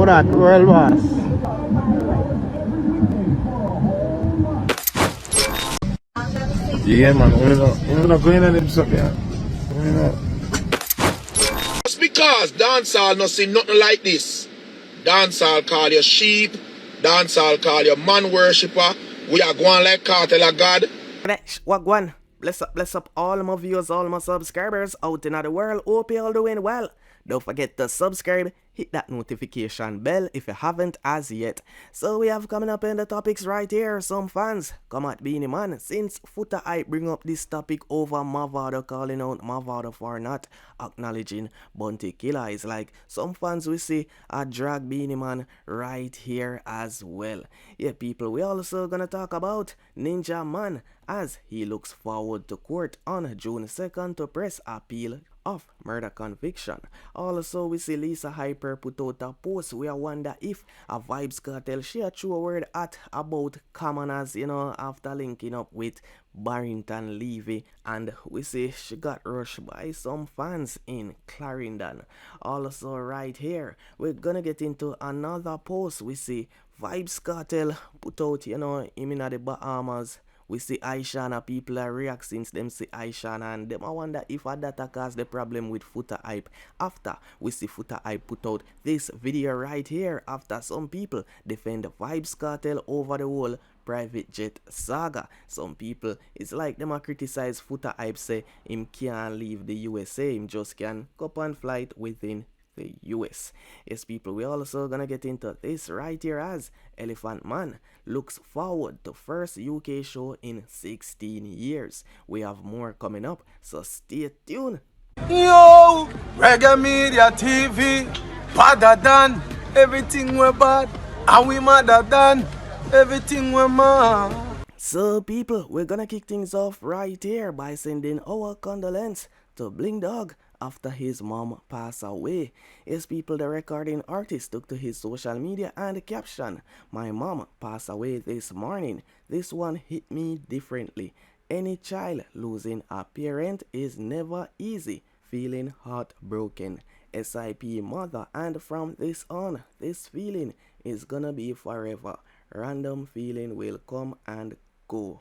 that, world boss. Yeah, man, we're not going on them something, yeah. We're not. Just because dancehall not see nothing like this. Dancehall call you sheep, dancehall call you man worshipper. We are going like Kartel of God. Wagwan. Bless up all my viewers, all my subscribers out in the world. Hope you all doing well. Don't forget to subscribe, hit that notification bell if you haven't as yet. So we have coming up in the topics right here. Some fans come at Beenie Man since Foota Hype bring up this topic over Mavado calling out Mavado for not acknowledging Bounty Killer. It's like some fans we see a drag Beenie Man right here as well. Yeah, people, we also gonna talk about Ninja Man as he looks forward to court on June 2nd to press appeal of murder conviction. Also, we see Lisa Hyper put out a post. We wonder if a Vybz Cartel share true a word at about commoners, you know, after linking up with Barrington Levy, and we see she got rushed by some fans in Clarendon. Also, right here, we're gonna get into another post. We see Vybz Cartel put out, you know, him in the Bahamas. We see Aishana, people are react since them see Aishana, and them I wonder if that caused the problem with Foota Hype. After we see Foota Hype put out this video right here, after some people defend Vybz Cartel over the whole private jet saga. Some people, it's like them a criticize Foota Hype, say him can't leave the USA, him just can go on flight within the US. Yes, people, we also gonna get into this right here as Elephant Man looks forward to first UK show in 16 years. We have more coming up, so stay tuned. Yo, Reggae Media TV, badder than everything we're bad, and we madder than everything we're mad. So people, we're gonna kick things off right here by sending our condolences to Bling Dog after his mom passed away. Yes, people, the recording artist took to his social media and caption, "My mom passed away this morning. This one hit me differently. Any child losing a parent is never easy. Feeling heartbroken. SIP mother, and from this on, this feeling is gonna be forever. Random feeling will come and go."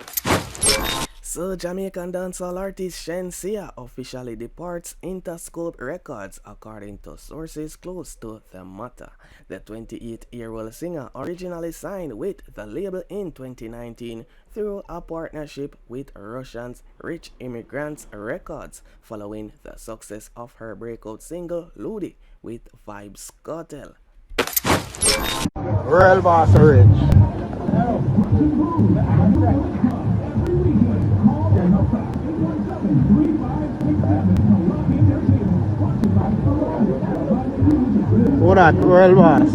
So, Jamaican dancehall artist Shensia officially departs Interscope Records according to sources close to the matter. The 28-year-old singer originally signed with the label in 2019 through a partnership with Russian's Rich Immigrants Records following the success of her breakout single Ludi with Vybz Cartel. World boss rich. What that, world boss?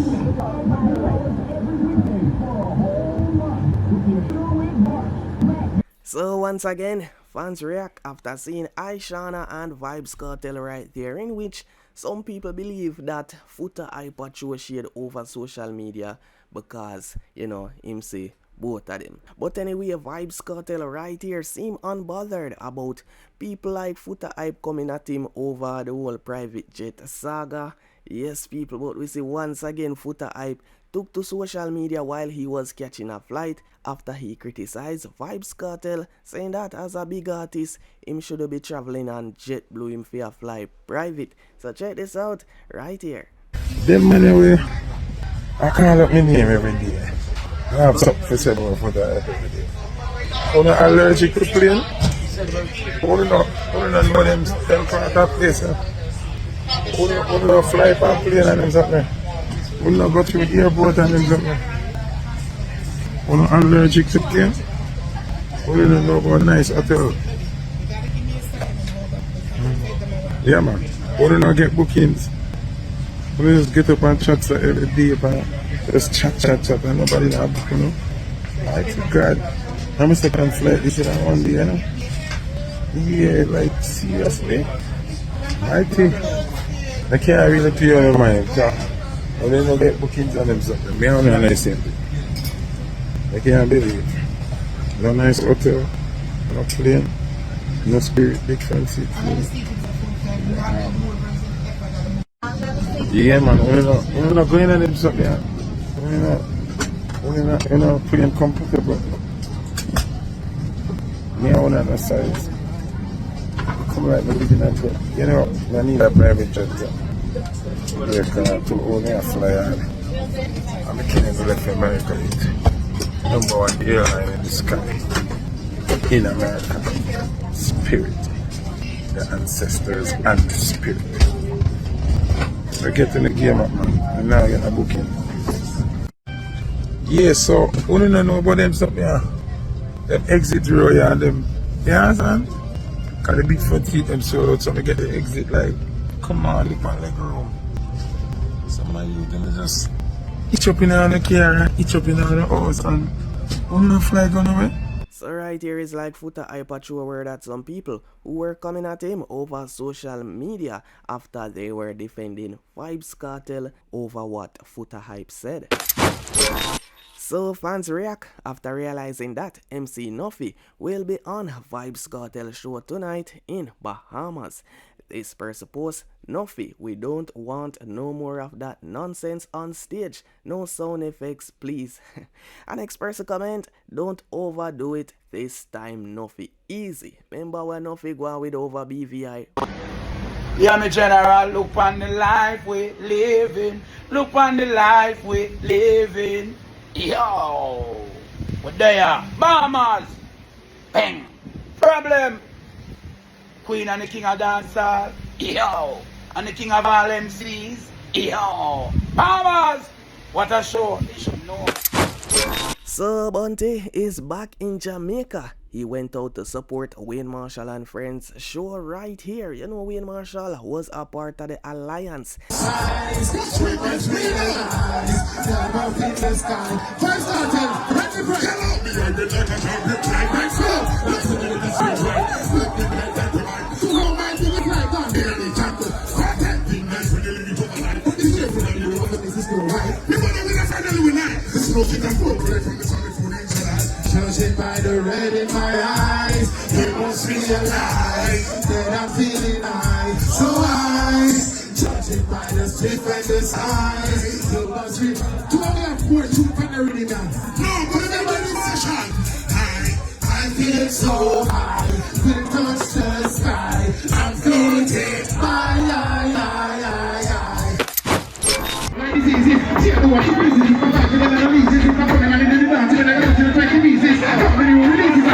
So once again, fans react after seeing Aishana and Vybz Cartel right there, in which some people believe that Foota Hype threw shade over social media because, you know, him say both of them. But anyway, Vybz Cartel right here seem unbothered about people like Foota Hype coming at him over the whole private jet saga. Yes, people, but we see once again Foota Hype took to social media while he was catching a flight after he criticized Vybz Cartel, saying that as a big artist, him should be traveling on JetBlue, him for a fly private. So check this out right here. Them man away, I call up my name every day. I have something to say about Foota Hype every day. I'm not allergic to plane. Only not know them part of place. Only not fly for plane and them something. Only not go through the airport and them something. Only not allergic to plane. Only don't know about nice hotel. Yeah, man. Only not get bookings. Only just get up and chat every day. Just chat and nobody not book, you know. Like, God. I'm a second flight this is one day, you know. Yeah, like, seriously. I think I can't really pay on your mind. I don't get bookings on them something. Me only a nice thing. I can't believe. No nice hotel, no plane, no Spirit, big fancy. Yeah, man. We're not going on them something. Yeah. We're not playing comfortable. Me, I want to size. Come right, maybe not good. You know, I need a private jet. Yeah, to own a flyer. I'm making it left America. Number one airline in the sky. In America. Spirit. The ancestors and the spirit. We're getting the game up, man. And now you're not booking. Yeah, so we don't know about them stuff, yeah. Them exit row, yeah, and them. You understand? Because the big front seat them sold out, so we get the exit like, come on, look my leg room. Some of you them just itch up in on the car, itch up in on the house, and we don't fly going away. So right here is like Foota Hype threw a word at some people who were coming at him over social media after they were defending Vybz Cartel over what Foota Hype said. So fans react after realizing that MC Nuffy will be on Vybz Cartel show tonight in Bahamas. This person posts, Nuffy, we don't want no more of that nonsense on stage. No sound effects, please. And next person comment, don't overdo it this time, Nuffy. Easy. Remember when Nuffy go on with over BVI? Yeah, me general, look on the life we living. Look on the life we living. Yo, what there? Bahamas. Bang. Problem. Queen and the king of dancehall. Yo. And the king of all MCs. Yo. Bahamas. What a show. They should know. So Bunty is back in Jamaica. He went out to support Wayne Marshall and Friends show right here. You know Wayne Marshall was a part of the alliance. Judging by the red in my eyes, you must realize that I'm feeling nice. So I, judging by the strip and the size, you must realize. Do I have more to find already now? No, but everybody fashion. I feel so high, will touch the sky. I'm floating high. It's easy. See how the way you breathe, you come back to the release, you come back and then you dance, and then you try to release it. When you release it,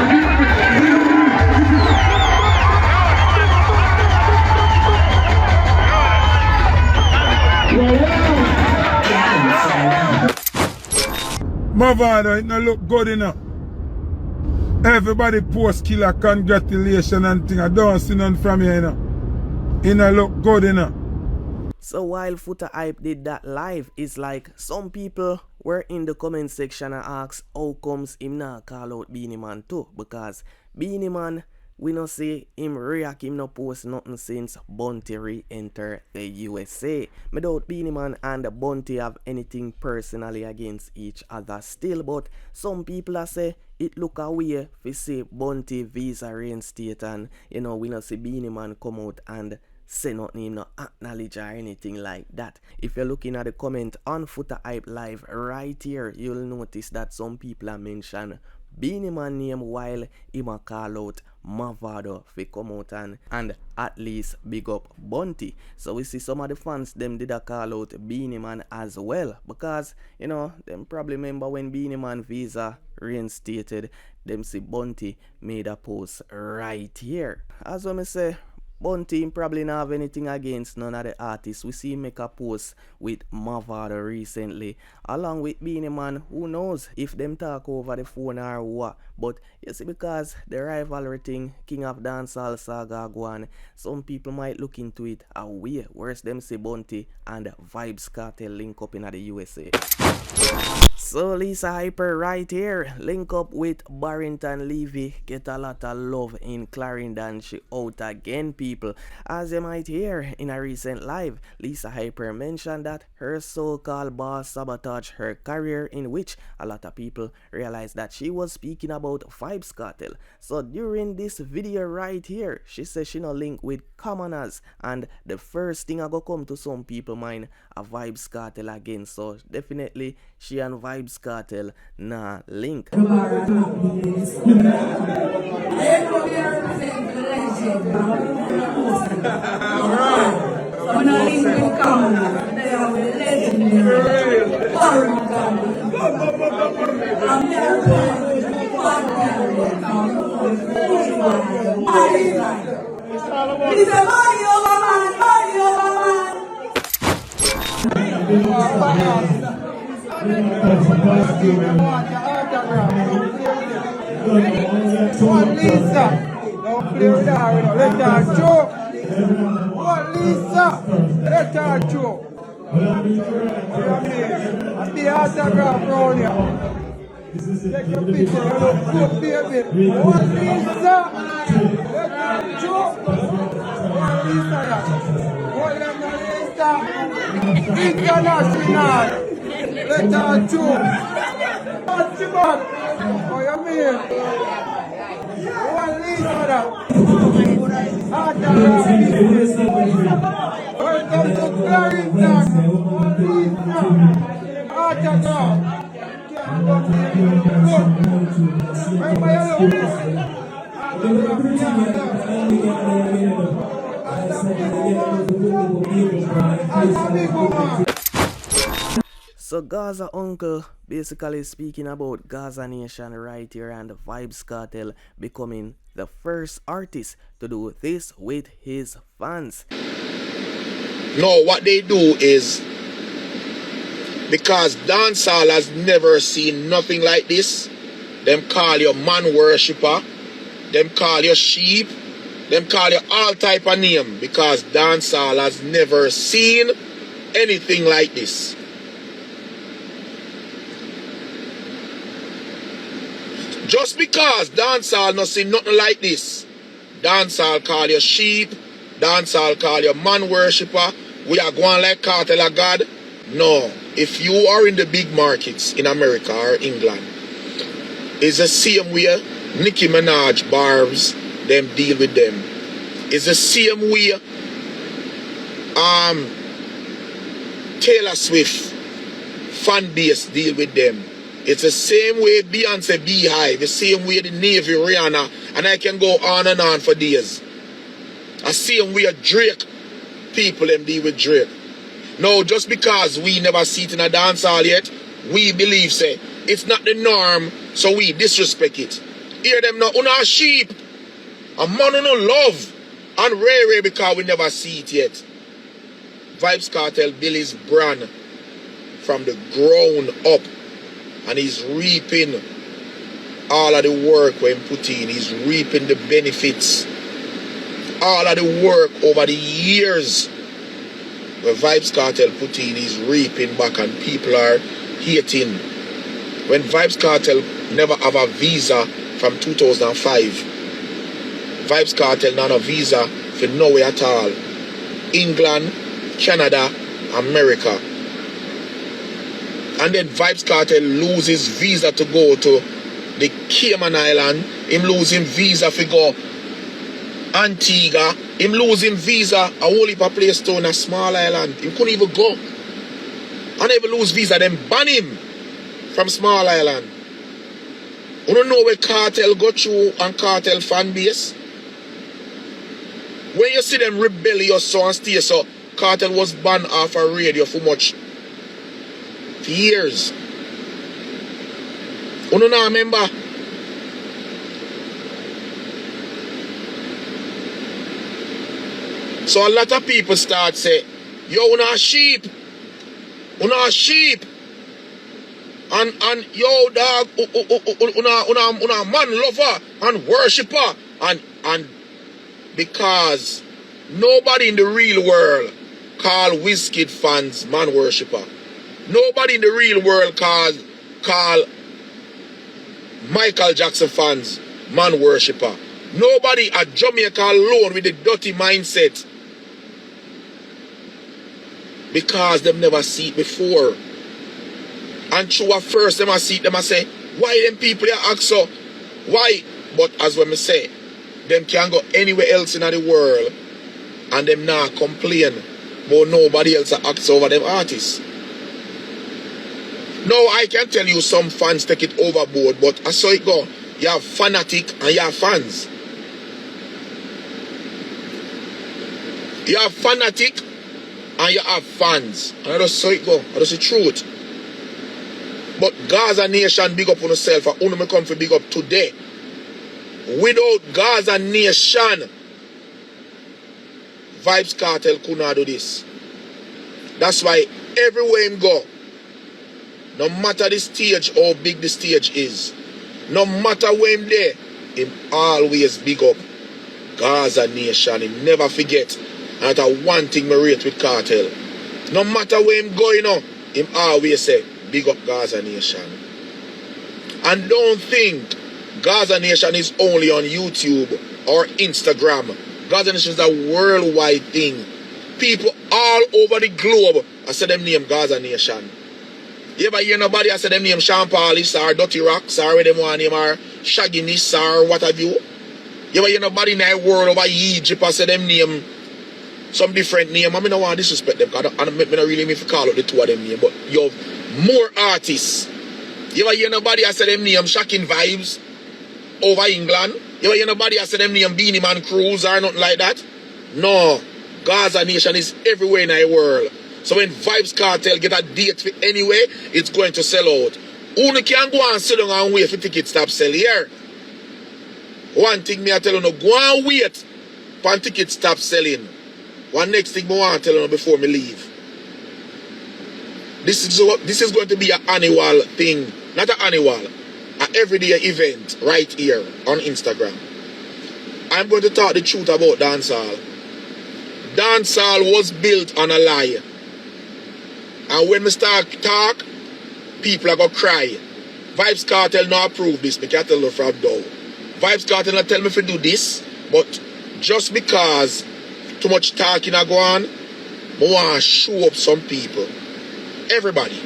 Mavado, it not look good enough. Everybody post killer congratulations and thing. I don't see none from you, you know. It not look good enough. So while Foota Hype did that live, it's like some people were in the comment section and asked how comes him not call out Beenie Man too, because Beenie Man, we no see him react, him no post nothing since Bunty re-enter the USA. Me doubt Beenie Man and Bunty have anything personally against each other still, but some people are say it look away if see Bunty visa reinstate and you know we no see Beenie Man come out and say nothing, no acknowledge or anything like that. If you're looking at the comment on Foota Hype Live right here, you'll notice that some people are mention Beenie Man name while him a call out Mavado fi come out and at least big up Bunty. So we see some of the fans them did a call out Beenie Man as well, because you know them probably remember when Beenie Man visa reinstated, them see Bunty made a post right here. As I say, Bunty probably not have anything against none of the artists. We see him make a post with Mavado recently, along with Beenie Man. Who knows if them talk over the phone or what. But you see, because the rivalry thing, King of Dancehall saga go on, some people might look into it a way. Worse them see Bunty and Vybz Cartel link up in the USA. So Lisa Hyper right here, link up with Barrington Levy, get a lot of love in Clarendon. She out again, people. As you might hear in a recent live, Lisa Hyper mentioned that her so-called boss sabotaged her career, in which a lot of people realized that she was speaking about Vybz Cartel. So during this video right here, she says she no link with commoners, and the first thing I go come to some people mind a Vybz Cartel again. So definitely she and Vybz Cartel nah link. What Lisa? Don't play with her, you know. Let her joke. What Lisa? Let her joke. What do you mean? I see autograph around here. Take your picture, you look good, baby. What Lisa? Let her joke. What Lisa that? What Lisa? International. Let her joke. What's your man? Oh, you mean? What Lisa that? Autograph business. Welcome to Clarendon. What Lisa? Autograph. Remember your look. So Gaza Uncle basically speaking about Gaza Nation right here, and the Vybz Cartel becoming the first artist to do this with his fans. No, what they do is, because dancehall has never seen nothing like this, them call you man worshipper, them call you sheep, them call you all type of name, because dancehall has never seen anything like this. Just because dancehall not see nothing like this, dancehall call you sheep, dancehall call you man worshipper, we are going like Kartel of God. No, if you are in the big markets in America or England, it's the same way Nicki Minaj, Barbs, them deal with them. It's the same way Taylor Swift fan base deal with them. It's the same way Beyonce, Beehive, the same way the Navy, Rihanna, and I can go on and on for days. The same way Drake, people them deal with Drake. No, just because we never see it in a dancehall yet, we believe say it's not the norm, so we disrespect it. Hear them now, una sheep, a man who no love, and rare because we never see it yet. Vybz Cartel built his brand from the ground up, and he's reaping all of the work when put in. He's reaping the benefits, all of the work over the years where Vybz Cartel put in, he's reaping back, and people are hating. When Vybz Cartel never have a visa from 2005, Vybz Cartel not a visa for nowhere at all. England, Canada, America. And then Vybz Cartel loses visa to go to the Cayman Island. Him losing visa for go Antigua. Him losing visa a whole heap of place to in a small island. He couldn't even go. And even lose visa, then ban him from small island. You don't know where Kartel go through and Kartel fan base? When you see them rebellious so and stay so, Kartel was banned off a radio for much? For years. You don't know, remember? So a lot of people start say, yo, una sheep. Una sheep. And yo dog, una man lover and worshipper. And because nobody in the real world call Wizkid fans man worshipper. Nobody in the real world calls call Michael Jackson fans man worshipper. Nobody at Jamaica alone with the dirty mindset. Because them never see it before. And true at first them a see it, them a say, why them people here act so? Why? But as when me say, them can go anywhere else in the world and them not complain. But nobody else acts over them artists. Now I can tell you some fans take it overboard, but I saw it go. You have fanatic and you have fans. You have fanatic and you have fans. And I just saw it go. I just the truth. But Gaza Nation big up on yourself and only me come for big up today. Without Gaza Nation, Vybz Cartel could not do this. That's why everywhere him go, no matter the stage, how big the stage is, no matter where him there, him always big up Gaza Nation. Him never forget. And that's one thing me rate with Kartel. No matter where him go, you know, him always say, big up Gaza Nation. And don't think Gaza Nation is only on YouTube or Instagram. Gaza Nation is a worldwide thing. People all over the globe I say them name Gaza Nation. You ever hear nobody I say them name Sean Paulis or Dirty Rocks or where them want name or Shagginess or what have you? You ever hear nobody in the world over Egypt I say them name some different name? I mean, I don't want to disrespect them because I don't really mean to call out the two of them name, but you have more artists. You ever hear nobody I say them name Shocking Vibes over England? You ever hear nobody I say them name Beenie Man Cruise or nothing like that? No. Gaza Nation is everywhere in the world. So when Vybz Cartel get a date for anywhere, it's going to sell out. Only can go and sit down and wait for tickets stop sell here. One thing me I tell you, no, go and wait for tickets stop selling. One next thing I want to tell you before me leave. This is going to be an annual thing. Not an annual. An everyday event right here on Instagram. I'm going to talk the truth about dancehall. Dancehall was built on a lie. And when we start talk, people are going to cry. Vybz Cartel not approve this. I can't tell you from now. Vybz Cartel not tell me to do this. But just because too much talking are going on, I want to show up some people. Everybody.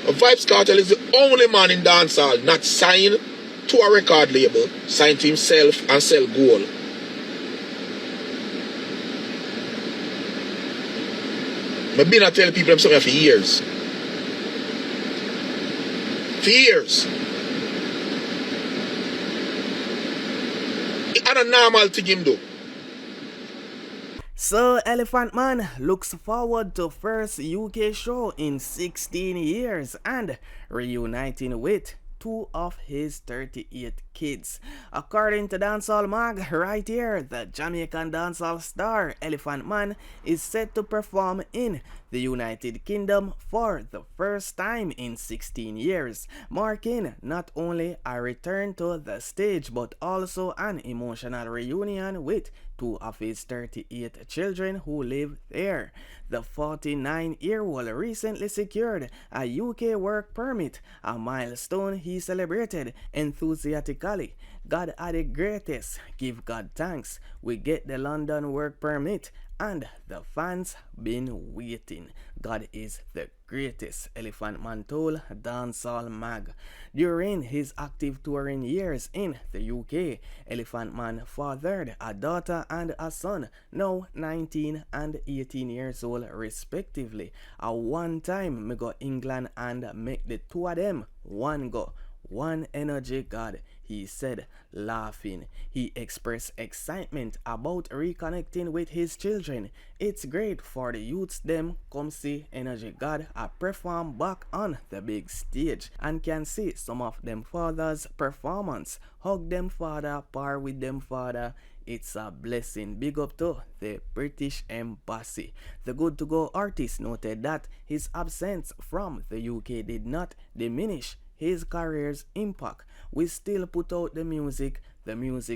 Vybz Cartel is the only man in dancehall not signed to a record label, signed to himself and sell gold. I've been telling people them something for years. For years. It's a normal thing him do. So Elephant Man looks forward to first UK show in 16 years and reuniting with two of his 38 kids. According to Dancehall Mag, right here, the Jamaican dancehall star Elephant Man is set to perform in the United Kingdom for the first time in 16 years, marking not only a return to the stage but also an emotional reunion with two of his 38 children who live there. The 49-year-old recently secured a UK work permit, a milestone he celebrated enthusiastically. God are the greatest, give God thanks. We get the London work permit and the fans been waiting. God is the greatest, Elephant Man told Dancehall Mag. During his active touring years in the UK, Elephant Man fathered a daughter and a son, now 19 and 18 years old respectively. At one time, me go England and make the two of them one go. One energy, God, he said, laughing. He expressed excitement about reconnecting with his children. It's great for the youths them come see Energy God perform back on the big stage and can see some of them fathers' performance. Hug them father, par with them father. It's a blessing. Big up to the British Embassy. The Good To Go artist noted that his absence from the UK did not diminish his career's impact. We still put out the music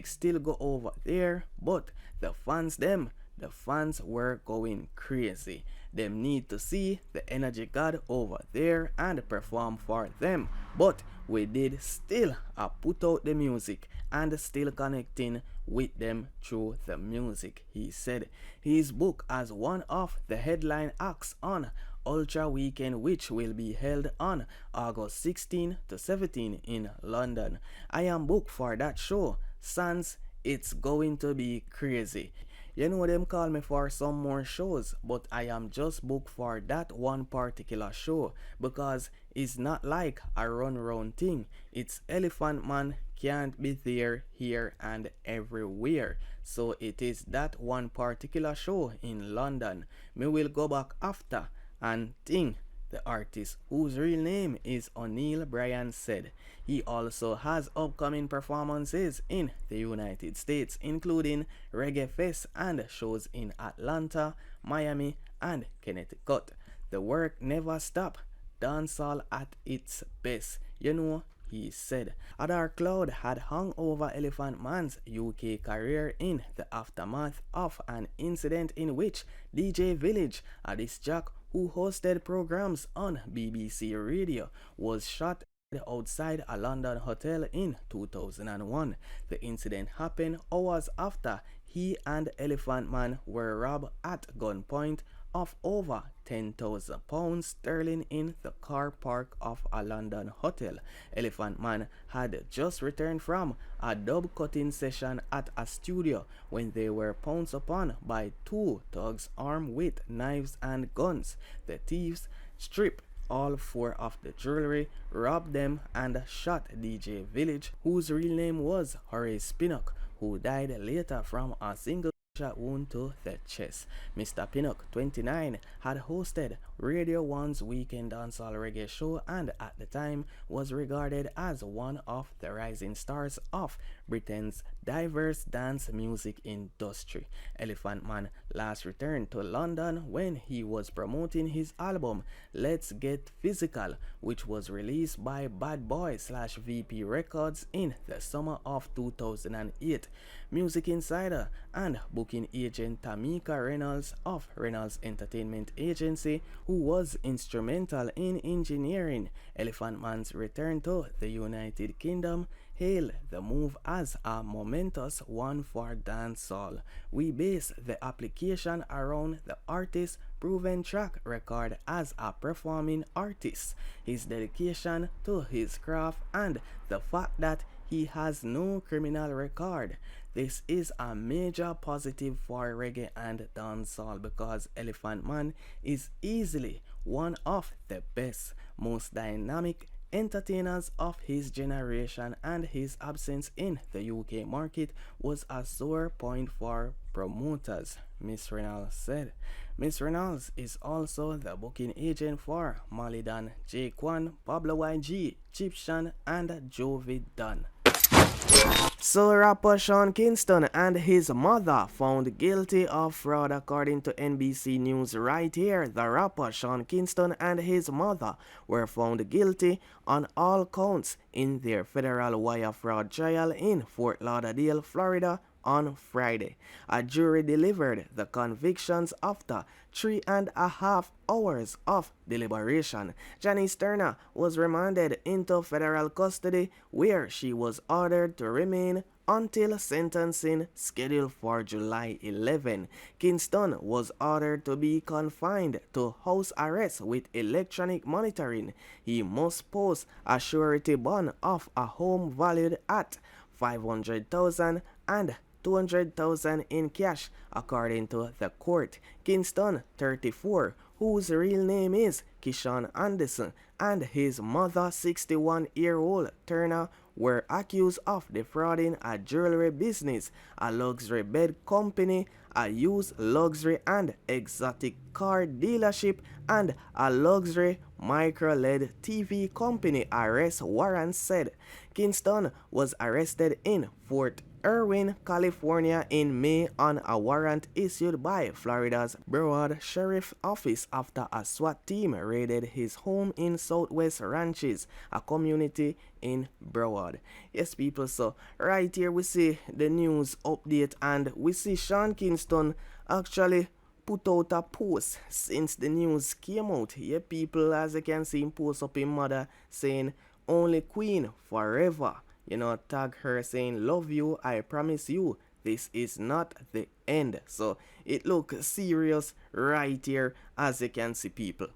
still go over there, but the fans them the fans were going crazy. Them need to see the energy god over there and perform for them. But we did still put out the music and still connecting with them through the music, he said. He is booked as one of the headline acts on Ultra Weekend, which will be held on August 16 to 17 in London. I am booked for that show. Sans, it's going to be crazy. You know them call me for some more shows, but I am just booked for that one particular show because it's not like a run round thing. It's Elephant Man can't be there, here and everywhere. So it is that one particular show in London. Me will go back after and thing. The artist, whose real name is O'Neil Bryan, said. He also has upcoming performances in the United States, including Reggae Fest and shows in Atlanta, Miami, and Connecticut. The work never stops. Dancehall at its best, you know, he said. A dark cloud had hung over Elephant Man's UK career in the aftermath of an incident in which DJ Village, a disc jockey who hosted programs on BBC Radio, was shot outside a London hotel in 2001. The incident happened hours after he and Elephant Man were robbed at gunpoint of over £10,000 sterling in the car park of a London hotel. Elephant Man had just returned from a dub cutting session at a studio when they were pounced upon by two thugs armed with knives and guns. The thieves stripped all four of the jewelry, robbed them, and shot DJ Village, whose real name was Horace Pinnock, who died later from a single shot wound to the chest. Mr. Pinnock, 29, had hosted Radio 1's Weekend Dancehall Reggae show and at the time was regarded as one of the rising stars of Britain's diverse dance music industry. Elephant Man last returned to London when he was promoting his album Let's Get Physical, which was released by Bad Boy/VP Records in the summer of 2008. Music Insider and booking agent Tamika Reynolds of Reynolds Entertainment Agency, who was instrumental in engineering Elephant Man's return to the United Kingdom, hailed the move as a momentous one for dancehall. We base the application around the artist's proven track record as a performing artist, his dedication to his craft, and the fact that he has no criminal record. This is a major positive for reggae and dancehall because Elephant Man is easily one of the best, most dynamic entertainers of his generation, and his absence in the UK market was a sore point for promoters, Miss Reynolds said. Miss Reynolds is also the booking agent for Malidan, J-Quan, Pablo YG, Chipshan, and Jovi Dunn. So rapper Sean Kingston and his mother found guilty of fraud according to NBC News right here. The rapper Sean Kingston and his mother were found guilty on all counts in their federal wire fraud trial in Fort Lauderdale, Florida on Friday. A jury delivered the convictions after 3.5 hours of deliberation. Janice Turner was remanded into federal custody where she was ordered to remain until sentencing scheduled for July 11. Kingston was ordered to be confined to house arrest with electronic monitoring. He must post a surety bond of a home valued at $500,000 and $200,000 in cash, according to the court. Kingston, 34, whose real name is Kishan Anderson, and his mother, 61-year-old Turner, were accused of defrauding a jewelry business, a luxury bed company, a used luxury and exotic car dealership, and a luxury micro-LED TV company, arrest warrant said. Kingston was arrested in Fort Irvine, California in May on a warrant issued by Florida's Broward Sheriff's Office after a SWAT team raided his home in Southwest Ranches, a community in Broward. Yes, people, so right here we see the news update and we see Sean Kingston actually put out a post since the news came out. Yeah, people, as you can see him post up his mother saying, "Only Queen forever." You know, tag her saying, "Love you, I promise you, this is not the end." So it looks serious right here, as you can see, people.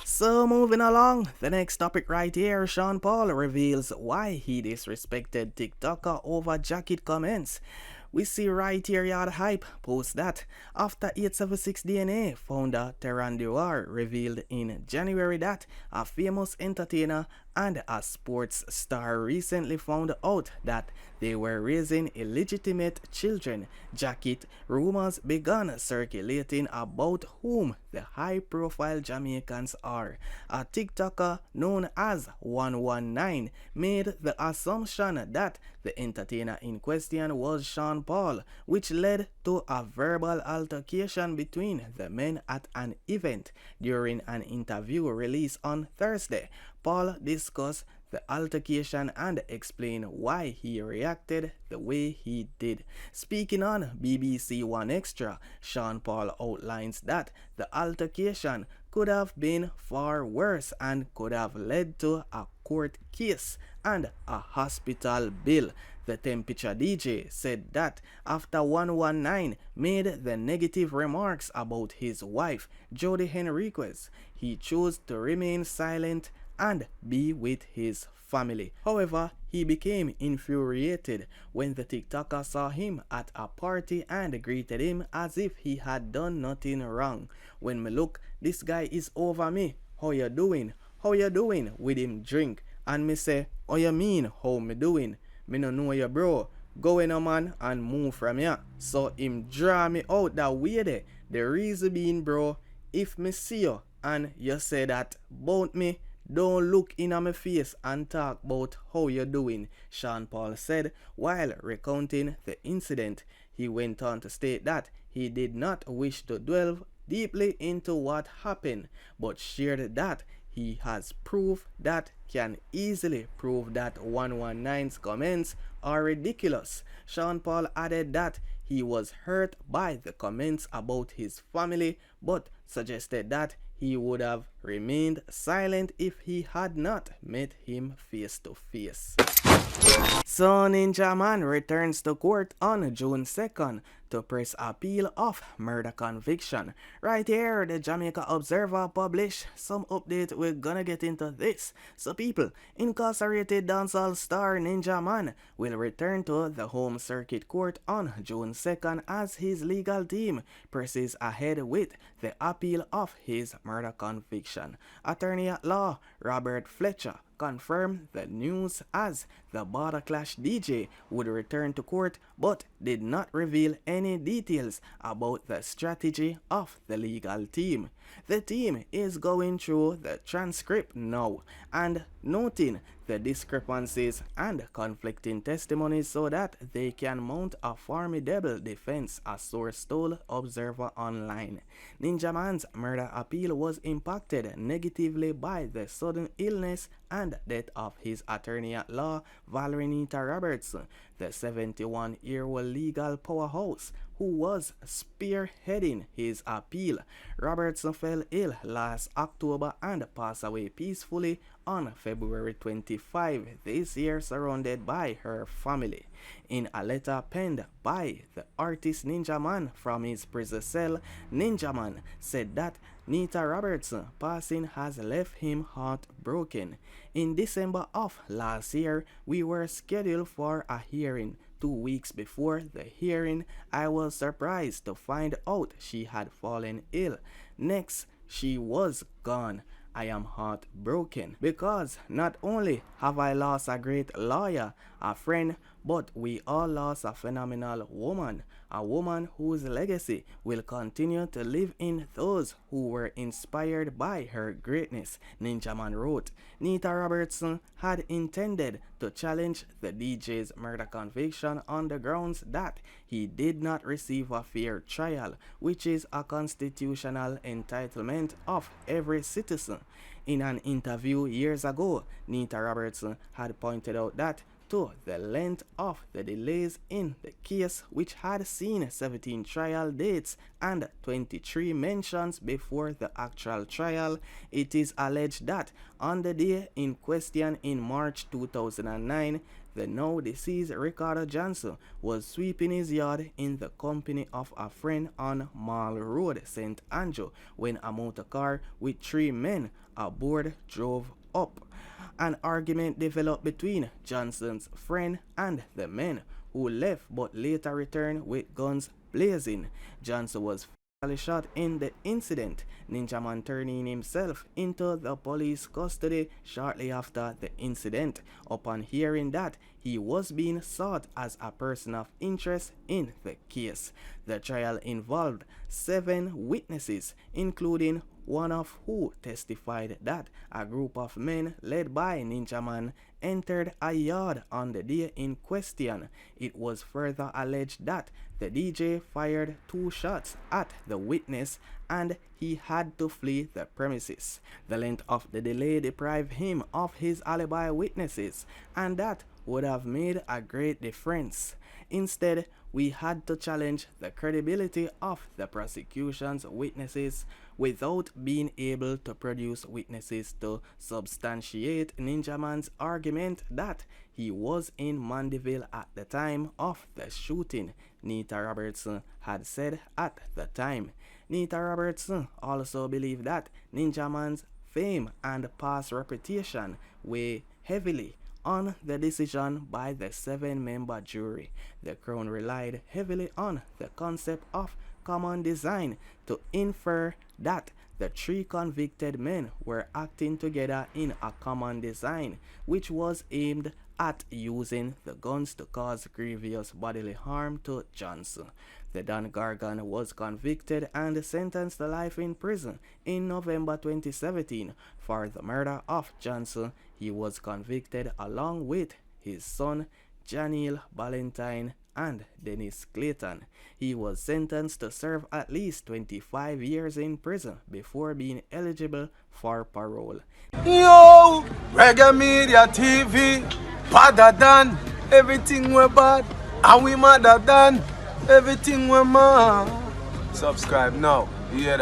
So moving along, the next topic right here, Sean Paul reveals why he disrespected TikToker over jacket comments. We see right here Foota Hype post that after 876 DNA, founder Terran Dewar revealed in January that a famous entertainer and a sports star recently found out that they were raising illegitimate children. Jacket rumors began circulating about whom the high-profile Jamaicans are. A TikToker known as 119 made the assumption that the entertainer in question was Sean Paul, which led to a verbal altercation between the men at an event. During an interview released on Thursday, Paul discussed the altercation and explained why he reacted the way he did. Speaking on BBC One Extra, Sean Paul outlines that the altercation could have been far worse and could have led to a court case and a hospital bill. The Temperature DJ said that after 119 made the negative remarks about his wife, Jodi Henriquez, he chose to remain silent and be with his family. However, he became infuriated when the TikToker saw him at a party and greeted him as if he had done nothing wrong. "When me look, this guy is over me. How you doing? How you doing?" with him drink. And me say, "Oh, you mean how me doing? Me no know you, bro. Go in a man and move from here." So him draw me out that way there. The reason being, bro, if me see you and you say that about me, don't look in my face and talk about how you're doing, Sean Paul said while recounting the incident. He went on to state that he did not wish to delve deeply into what happened, but shared that he has proof that can easily prove that 119's comments are ridiculous. Sean Paul added that he was hurt by the comments about his family, but suggested that he would have remained silent if he had not met him face to face. So Ninja Man returns to court on June 2nd to press appeal of murder conviction. Right here, the Jamaica Observer published some update. We're gonna get into this. So people, incarcerated dancehall star Ninja Man will return to the home circuit court on June 2nd as his legal team presses ahead with the appeal of his murder conviction. Attorney at law Robert Fletcher confirmed the news as the Border Clash DJ would return to court, but did not reveal any details about the strategy of the legal team. The team is going through the transcript now and noting the discrepancies and conflicting testimonies so that they can mount a formidable defense, a source told Observer Online. Ninja Man's murder appeal was impacted negatively by the sudden illness and death of his attorney-at-law, Valorinita Robertson, the 71-year-old legal powerhouse who was spearheading his appeal. Robertson fell ill last October and passed away peacefully on February 25 this year, surrounded by her family. In a letter penned by the artist Ninja Man from his prison cell, Ninja Man said that Nita Robertson passing has left him heartbroken. In December of last year, we were scheduled for a hearing. 2 weeks before the hearing, I was surprised to find out she had fallen ill. Next, she was gone. I am heartbroken because not only have I lost a great lawyer, a friend, but we all lost a phenomenal woman, a woman whose legacy will continue to live in those who were inspired by her greatness, Ninjaman wrote. Nita Robertson had intended to challenge the DJ's murder conviction on the grounds that he did not receive a fair trial, which is a constitutional entitlement of every citizen. In an interview years ago, Nita Robertson had pointed out that to the length of the delays in the case, which had seen 17 trial dates and 23 mentions before the actual trial, it is alleged that on the day in question in March 2009, the now deceased Ricardo Johnson was sweeping his yard in the company of a friend on Mall Road, St. Andrew, when a motor car with 3 men aboard drove up. An argument developed between Johnson's friend and the men, who left but later returned with guns blazing. Johnson was fatally shot in the incident, Ninjaman turning himself into the police custody shortly after the incident, upon hearing that he was being sought as a person of interest in the case. The trial involved 7 witnesses, including one of who testified that a group of men led by Ninjaman entered a yard on the day in question. It was further alleged that the DJ fired 2 shots at the witness and he had to flee the premises. The length of the delay deprived him of his alibi witnesses, and that would have made a great difference. Instead, we had to challenge the credibility of the prosecution's witnesses without being able to produce witnesses to substantiate Ninjaman's argument that he was in Mandeville at the time of the shooting, Nita Robertson had said at the time. Nita Robertson also believed that Ninjaman's fame and past reputation weigh heavily on the decision by the 7-member jury. The Crown relied heavily on the concept of common design to infer that the 3 convicted men were acting together in a common design, which was aimed at using the guns to cause grievous bodily harm to Johnson. The Don Gargan was convicted and sentenced to life in prison in November 2017 for the murder of Johnson. He was convicted along with his son Janiel Ballantyne and Dennis Clayton. He was sentenced to serve at least 25 years in prison before being eligible for parole. Yo, Reggae Media TV, badder than everything we're bad, and we madder than everything we're mad. Subscribe now, you hear that?